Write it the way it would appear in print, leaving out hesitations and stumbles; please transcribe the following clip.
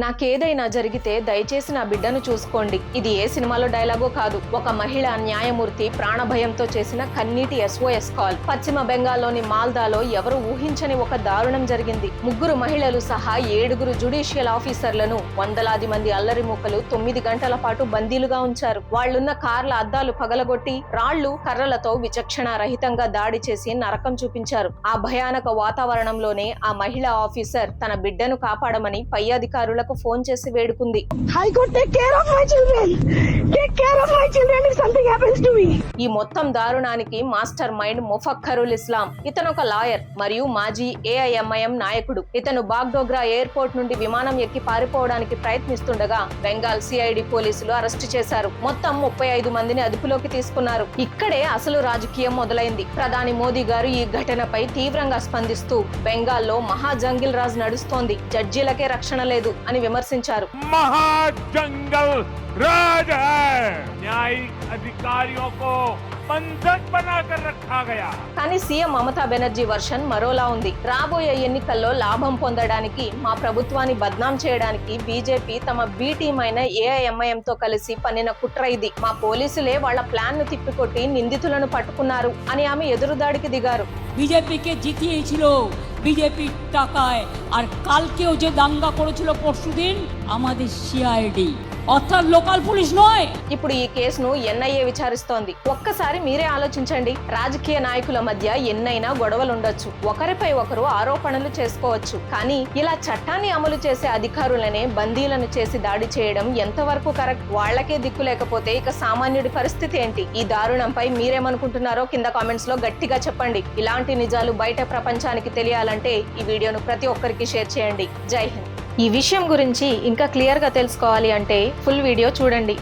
నాకేదైనా జరిగితే దయచేసి నా బిడ్డను చూసుకోండి. ఇది ఏ సినిమాలో డైలాగో కాదు. ఒక మహిళ న్యాయమూర్తి ప్రాణభయంతో చేసిన కన్నీటి SOS కాల్. పశ్చిమ బెంగాల్లోని మాల్దాలో ఎవరు ఊహించని ఒక దారుణం జరిగింది. 3 మహిళలు సహా 7 జ్యుడిషియల్ ఆఫీసర్లను వందలాది మంది అల్లరి మూకలు 9 గంటల పాటు బందీలుగా ఉంచారు. వాళ్లున్న కార్ల అద్దాలు పగలగొట్టి రాళ్లు కర్రలతో విచక్షణ రహితంగా దాడి చేసి నరకం చూపించారు. ఆ భయానక వాతావరణంలోనే ఆ మహిళా ఆఫీసర్ తన బిడ్డను కాపాడమని పై అధికారులకు ఫోన్ చేసి వేడుకుంది. ఈ మొత్తం దారుణానికి మాస్టర్ మైండ్ ముఫక్కరుల్ ఇస్లాం. ఇతను ఒక లాయర్ మరియు మాజీ AIMIM నాయకుడు. ఇతను బాగ్డోగ్రా ఎయిర్పోర్ట్ నుండి విమానం ఎక్కి పారిపోవడానికి ప్రయత్నిస్తుండగా బెంగాల్ CID పోలీసులు అరెస్టు చేశారు. మొత్తం 35 మందిని అదుపులోకి తీసుకున్నారు. ఇక్కడే అసలు రాజకీయం మొదలైంది. ప్రధాని మోదీ గారు ఈ ఘటనపై తీవ్రంగా స్పందిస్తూ బెంగాల్లో మహా జంగిల్ రాజ్ నడుస్తోంది, జడ్జీలకే రక్షణ లేదు అని విమర్శించారు. మహా జంగల్ రాజ్ హై, న్యాయిక్ అధికారియో కో బంధక్ బనాకర్ రఖా గయా. కానీ సీఎం మమతా బెనర్జీ వర్షన్ మరోలా ఉంది. రాబోయే ఎన్నికల్లో లాభం పొందడానికి, మా ప్రభుత్వాన్ని బద్నాం చేయడానికి బీజేపీ తమ బి టీం అయిన AIMIM తో కలిసి పన్నిన కుట్ర ఇది. మా పోలీసులే వాళ్ళ ప్లాన్ ను తిప్పికొట్టి నిందితులను పట్టుకున్నారు అని ఆమె ఎదురుదాడికి దిగారు. বিজেপিকে জিতিয়েছিল বিজেপি টাকায়, আর কালকেও যে দাঙ্গা করেছিল পরশুদিন আমাদের CID, অর্থাৎ লোকাল পুলিশ নয়. ఇప్పుడు ఈ కేసును NIA విచారిస్తోంది. ఒక్కసారి మీరే ఆలోచించండి. రాజకీయ నాయకుల మధ్య ఎన్నైనా గొడవలు ఉండొచ్చు, ఒకరిపై ఒకరు ఆరోపణలు చేసుకోవచ్చు. కానీ ఇలా చట్టాన్ని అమలు చేసే అధికారులనే బందీలను చేసి దాడి చేయడం ఎంతవరకు కరెక్ట్? వాళ్లకే దిక్కు లేకపోతే ఇక సామాన్యుడి పరిస్థితి ఏంటి? ఈ దారుణంపై మీరేమనుకుంటున్నారో కింద కామెంట్స్ లో గట్టిగా చెప్పండి. ఇలాంటి నిజాలు బయట ప్రపంచానికి తెలియాలంటే ఈ వీడియోను ప్రతి ఒక్కరికి షేర్ చేయండి. జై హింద్. ఈ విషయం గురించి ఇంకా క్లియర్ గా తెలుసుకోవాలి అంటే ఫుల్ వీడియో చూడండి.